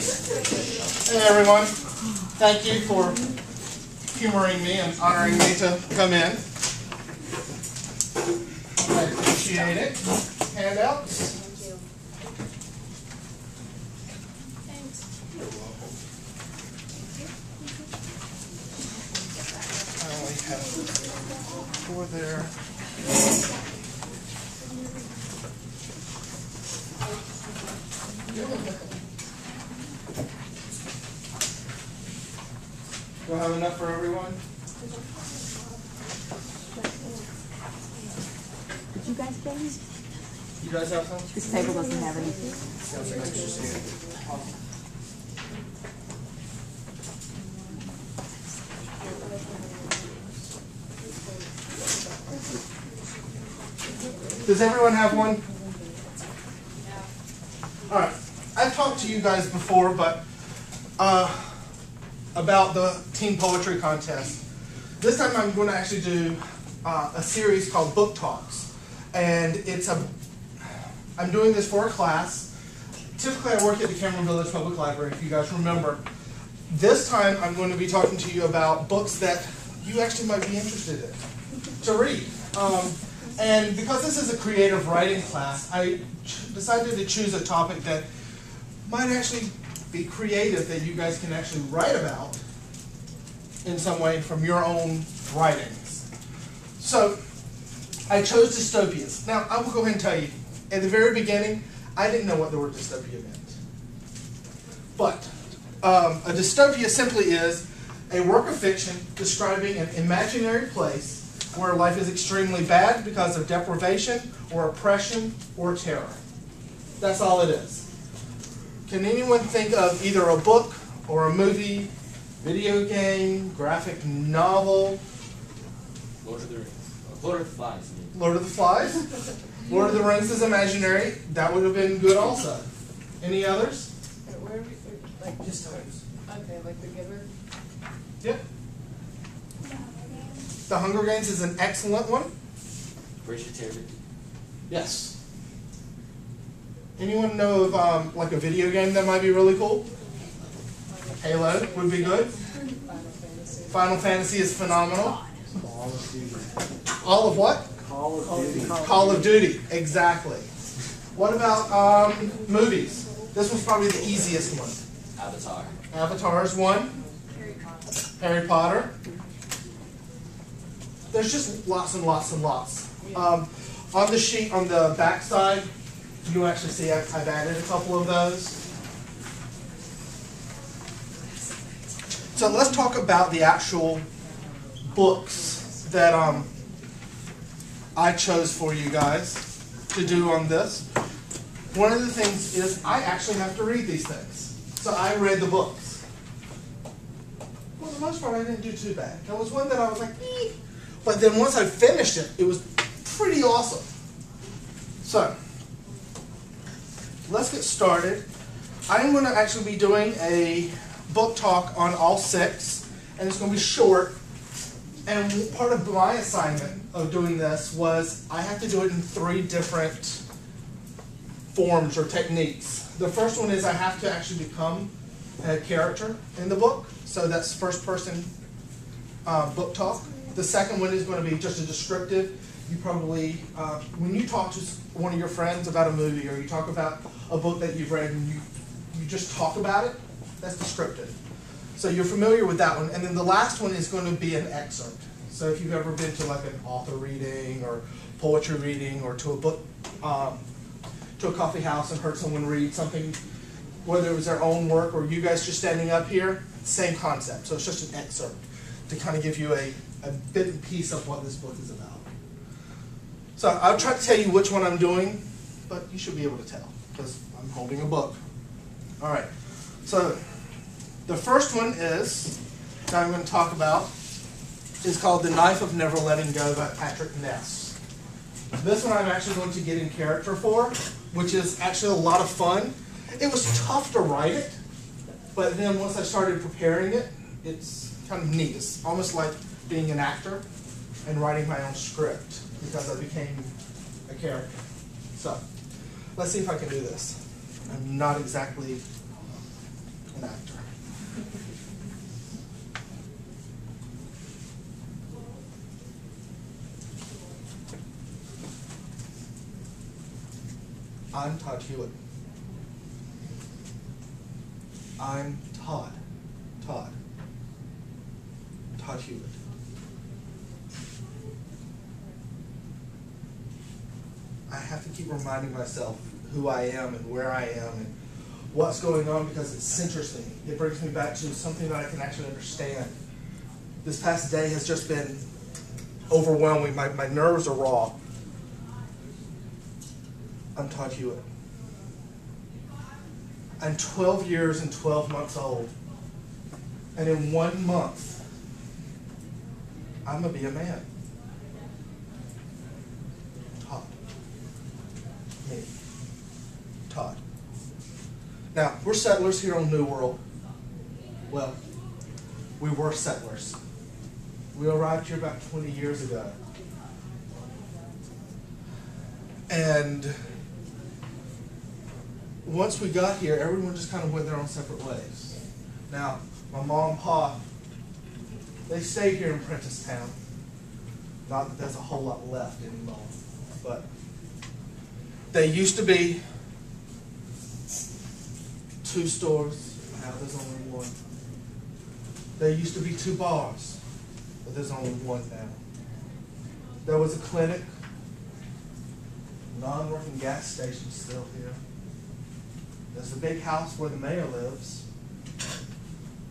Hey everyone, thank you for humoring me and honoring me to come in. I appreciate it. Handouts? Thank you. Thanks. I only have 4 there. Do I have enough for everyone? Did you guys get any? You guys have some? This table doesn't have any. Does everyone have one? All right. I've talked to you guys before, but about the teen poetry contest. This time I'm going to actually do a series called Book Talks, and I'm doing this for a class. Typically I work at the Cameron Village Public Library, if you guys remember. This time I'm going to be talking to you about books that you actually might be interested in to read. And because this is a creative writing class, I decided to choose a topic that might actually be creative, that you guys can actually write about in some way from your own writings. So I chose dystopias. Now I will go ahead and tell you, at the very beginning, I didn't know what the word dystopia meant. But a dystopia simply is a work of fiction describing an imaginary place where life is extremely bad because of deprivation or oppression or terror. That's all it is. Can anyone think of either a book or a movie, video game, graphic novel? Lord of the Rings. Lord of the Flies. Lord of the Flies? Lord of the Rings is imaginary. That would have been good also. Any others? Where are we, like, Dystopias. okay, like The Giver? Yep. The Hunger Games is an excellent one. Bridge to Terror. Yes. Anyone know of like a video game that might be really cool? Halo would be good. Final Fantasy. Final Fantasy is phenomenal. All of what? Call of Duty. Call of Duty, exactly. What about movies? This one's probably the easiest one. Avatar. Avatar is one. Harry Potter. There's just lots and lots and lots. On the sheet on the back side, you actually see I've added a couple of those. So let's talk about the actual books that I chose for you guys to do on this. One of the things is I actually have to read these things. So I read the books. For the most part, I didn't do too bad. There was one that I was like, eh. But then once I finished it, it was pretty awesome. So, let's get started. I'm going to actually be doing a book talk on all 6, and it's going to be short. And part of my assignment of doing this was I have to do it in 3 different forms or techniques. The first one is I have to actually become a character in the book. So that's first person book talk. The second one is going to be just a descriptive. You probably, when you talk to one of your friends about a movie or you talk about a book that you've read and you just talk about it, that's descriptive. So you're familiar with that one. And then the last one is going to be an excerpt. So if you've ever been to like an author reading or poetry reading or to a book, to a coffee house and heard someone read something, whether it was their own work or you guys just standing up here, same concept. So it's just an excerpt to kind of give you a bit and piece of what this book is about. So I'll try to tell you which one I'm doing, but you should be able to tell because I'm holding a book. All right. So the first one is that I'm going to talk about is called The Knife of Never Letting Go by Patrick Ness. This one I'm actually going to get in character for, which is actually a lot of fun. It was tough to write it, but then once I started preparing it, it's kind of neat. It's almost like being an actor and writing my own script because I became a character. So let's see if I can do this. I'm not exactly I'm Todd Hewitt. I'm Todd. Todd Hewitt. I have to keep reminding myself who I am and where I am and what's going on because it centers me. It brings me back to something that I can actually understand. This past day has just been overwhelming. My nerves are raw. I'm Todd Hewitt. I'm 12 years and 12 months old. And in 1 month, I'm going to be a man. Todd. Me. Todd. Now, we're settlers here on New World. Well, we were settlers. We arrived here about 20 years ago. And once we got here, everyone just kind of went their own separate ways. Now, my mom and pa, they stayed here in Prentice Town. Not that there's a whole lot left anymore, but they used to be 2 stores. Now there's only 1. There used to be 2 bars, but there's only 1 now. There was a clinic, non-working gas station still here. There's the big house where the mayor lives.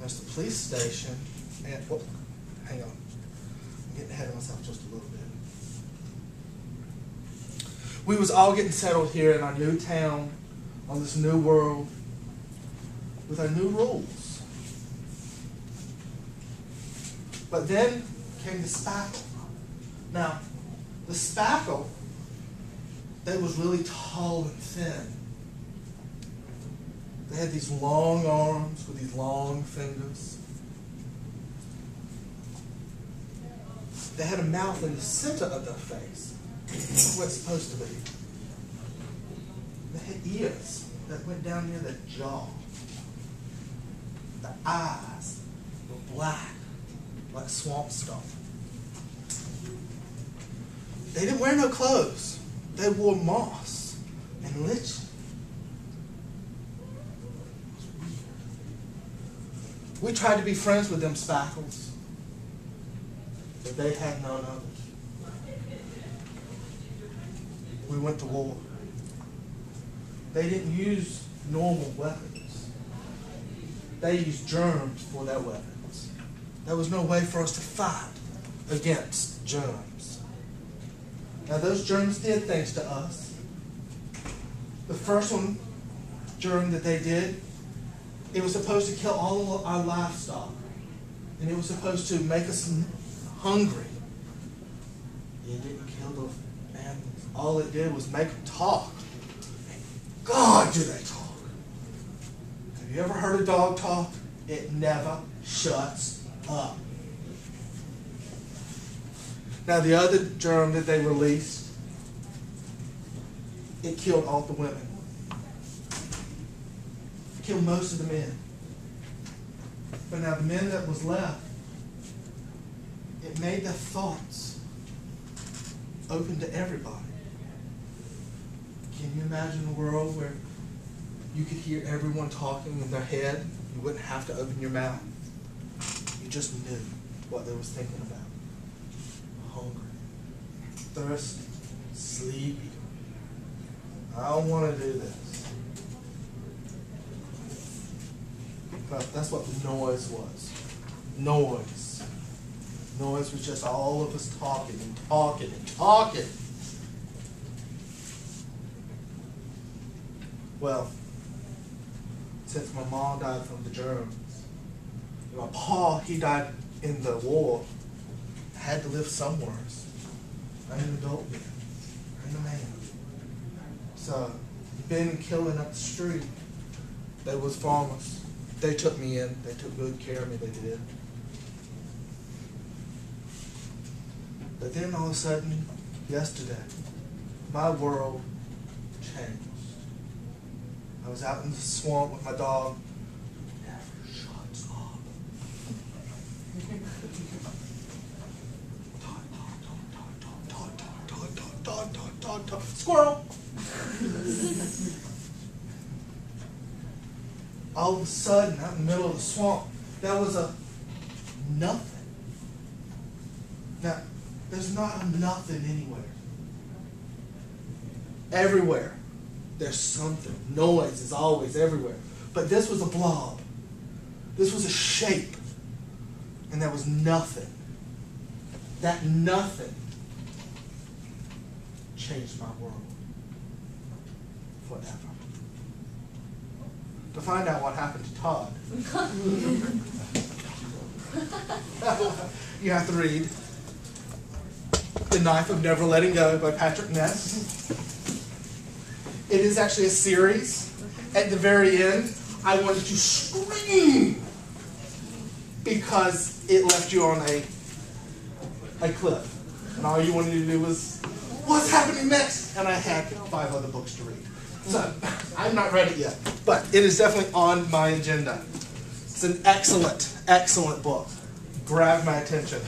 There's the police station, and whoop, hang on, I'm getting ahead of myself just a little bit. We was all getting settled here in our new town, on this new world, with our new rules. But then came the spackle. Now, the spackle, they was really tall and thin. They had these long arms with these long fingers. They had a mouth in the center of their face. That's what it's supposed to be. They had ears that went down near the jaw. The eyes were black, like swamp stone. They didn't wear no clothes. They wore moss and lichen. We tried to be friends with them spackles, but they had none of it. We went to war. They didn't use normal weapons. They used germs for their weapons. There was no way for us to fight against germs. Now those germs did things to us. The first germ that they did, it was supposed to kill all of our livestock. And it was supposed to make us hungry. It didn't kill the animals. All it did was make them talk. And God, do they talk. Have you ever heard a dog talk? It never shuts up. Now the other germ that they released, it killed all the women. Killed most of the men. But now the men that was left, it made their thoughts open to everybody. Can you imagine a world where you could hear everyone talking in their head? You wouldn't have to open your mouth. You just knew what they was thinking about. Hungry, thirsty, sleepy. I don't want to do this. But that's what the noise was. Noise. Noise was just all of us talking and talking and talking. Well, since my mom died from the germs, my pa, he died in the war. I had to live somewhere. I'm an adult man. I'm a man. So, been killing up the street. They was farmers. They took me in. They took good care of me. They did. But then all of a sudden, yesterday, my world changed. I was out in the swamp with my dog. Never shuts up. Squirrel. all of a sudden, out in the middle of the swamp, there was a nothing. Now, there's not a nothing anywhere. Everywhere, there's something. Noise is always everywhere. But this was a blob. This was a shape. And there was nothing. That nothing changed my world forever. To find out what happened to Todd, you have to read The Knife of Never Letting Go by Patrick Ness. It is actually a series. At the very end, I wanted to scream because it left you on a cliff. And all you wanted to do was, what's happening next? And I had 5 other books to read. So, I'm not ready yet. But it is definitely on my agenda. It's an excellent, excellent book. Grabbed my attention.